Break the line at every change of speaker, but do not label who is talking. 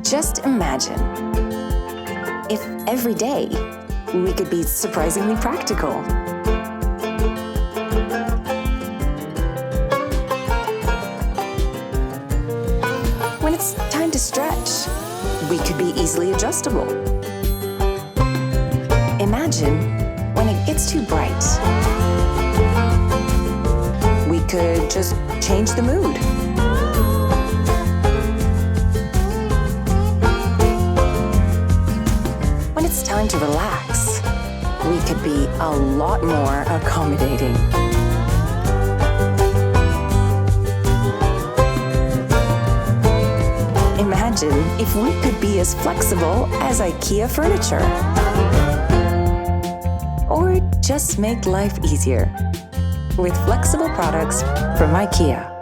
Just imagine if every day we could be surprisingly practical. When it's time to stretch, we could be easily adjustable. Imagine when it gets too bright. We could just change the mood. When it's time to relax, we could be a lot more accommodating. Imagine if we could be as flexible as IKEA furniture. Or just make life easier with flexible products from IKEA.